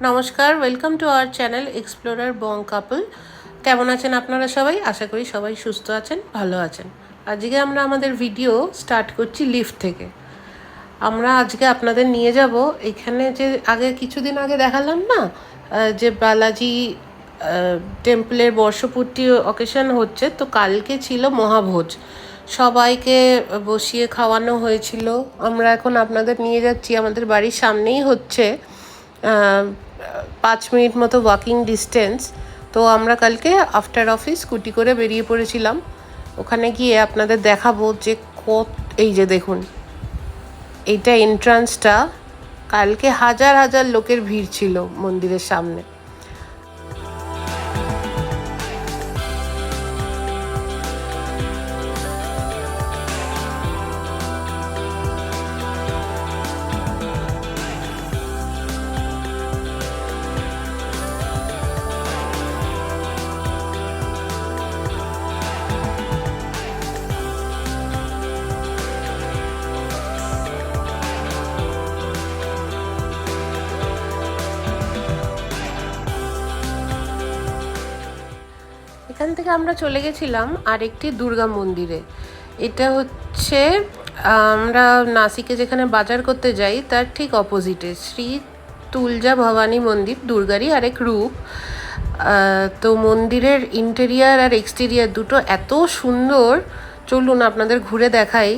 নমস্কার, welcome to our channel Explorer Bong Couple. কেমন আছেন আপনারা সবাই? আশা করি সবাই সুস্থ আছেন, ভালো আছেন। আজকে আমরা আমাদের ভিডিও স্টার্ট করছি লিফট থেকে। আমরা আজকে আপনাদের নিয়ে যাব এখানে যে কিছুদিন আগে দেখালাম না, যে বালাজি টেম্পলের বর্ষপূর্তি অকেশন হচ্ছে, তো কালকে ছিল মহাভোজ, সবাইকে বসিয়ে খাওয়ানো হয়েছিল। আমরা এখন আপনাদের নিয়ে যাচ্ছি, আমাদের বাড়ির সামনেই হচ্ছে, 5 মিনিট মতো ওয়াকিং ডিস্টেন্স। তো আমরা কালকে আফটার অফিস স্কুটি করে বেরিয়ে পড়েছিলাম। ওখানে গিয়ে আপনাদের দেখাবো যে এই যে দেখুন, এইটা এন্ট্রান্সটা। কালকে হাজার হাজার লোকের ভিড় ছিল মন্দিরের সামনে। এখান থেকে আমরা চলে গেছিলাম আরেকটি দুর্গা মন্দিরে। এটা হচ্ছে আমরা নাসিকে যেখানে বাজার করতে যাই তার ঠিক অপোজিটে শ্রী তুলজা ভবানী মন্দির, দুর্গারই আরেক রূপ। তো মন্দিরের ইন্টেরিয়ার আর এক্সটেরিয়ার দুটো এত সুন্দর, চলুন আপনাদের ঘুরে দেখাই।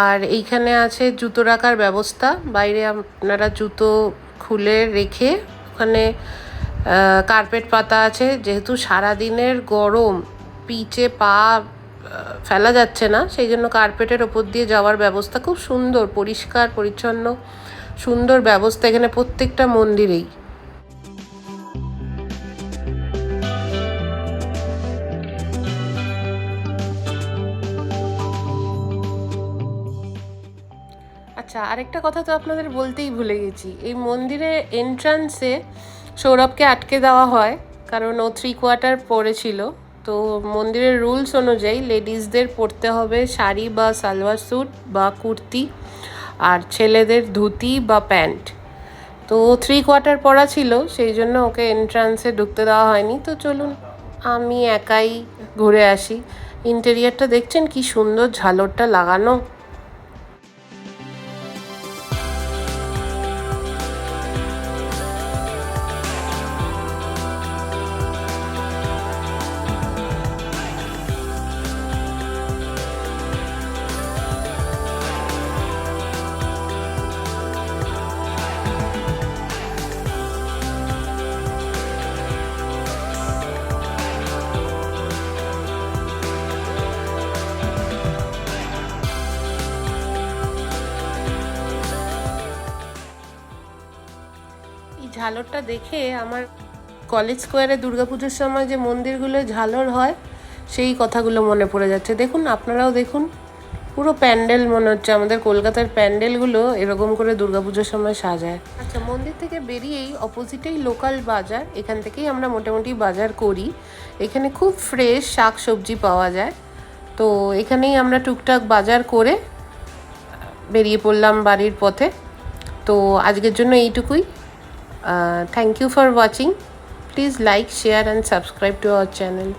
আর এইখানে আছে জুতো রাখার ব্যবস্থা, বাইরে আপনারা জুতো খুলে রেখে ওখানে কার্পেট পাতা আছে। যেহেতু সারাদিনের গরম, পিচে পা ফেলা যাচ্ছে না, সেই জন্য কার্পেটের ওপর দিয়ে যাওয়ার ব্যবস্থা খুব সুন্দর, পরিষ্কার পরিচ্ছন্ন, সুন্দর ব্যবস্থা এখানে প্রত্যেকটা মন্দিরেই। আচ্ছা, আরেকটা কথা তো আপনাদের বলতেই ভুলে গেছি, এই মন্দিরে এন্ট্রান্সে সৌরভকে আটকে দেওয়া হয়, কারণ ও 3/4 পরেছিল। তো মন্দিরের রুলস অনুযায়ী লেডিসদের পরতে হবে শাড়ি বা সালোয়ার স্যুট বা কুর্তি, আর ছেলেদের ধুতি বা প্যান্ট। তো 3/4 পরা ছিল, সেই জন্য ওকে এন্ট্রান্সে ঢুকতে দেওয়া হয়নি। তো চলুন আমি একাই ঘুরে আসি। ইন্টেরিয়ারটা দেখছেন কি সুন্দর, ঝালরটা লাগানো। ঝালরটা দেখে আমার কলেজ স্কোয়ারে দুর্গাপুজোর সময় যে মন্দিরগুলো ঝালর হয় সেই কথাগুলো মনে পড়ে যাচ্ছে। দেখুন, আপনারাও দেখুন, পুরো প্যান্ডেল মনে হচ্ছে আমাদের কলকাতার প্যান্ডেলগুলো এরকম করে দুর্গাপুজোর সময় সাজায়। আচ্ছা, মন্দির থেকে বেরিয়েই অপোজিটেই লোকাল বাজার, এখান থেকেই আমরা মোটামুটি বাজার করি। এখানে খুব ফ্রেশ শাক সবজি পাওয়া যায়। তো এখানেই আমরা টুকটাক বাজার করে বেরিয়ে পড়লাম বাড়ির পথে। তো আজকের জন্য এইটুকুই। Thank you for watching. Please like, share and subscribe to our channel.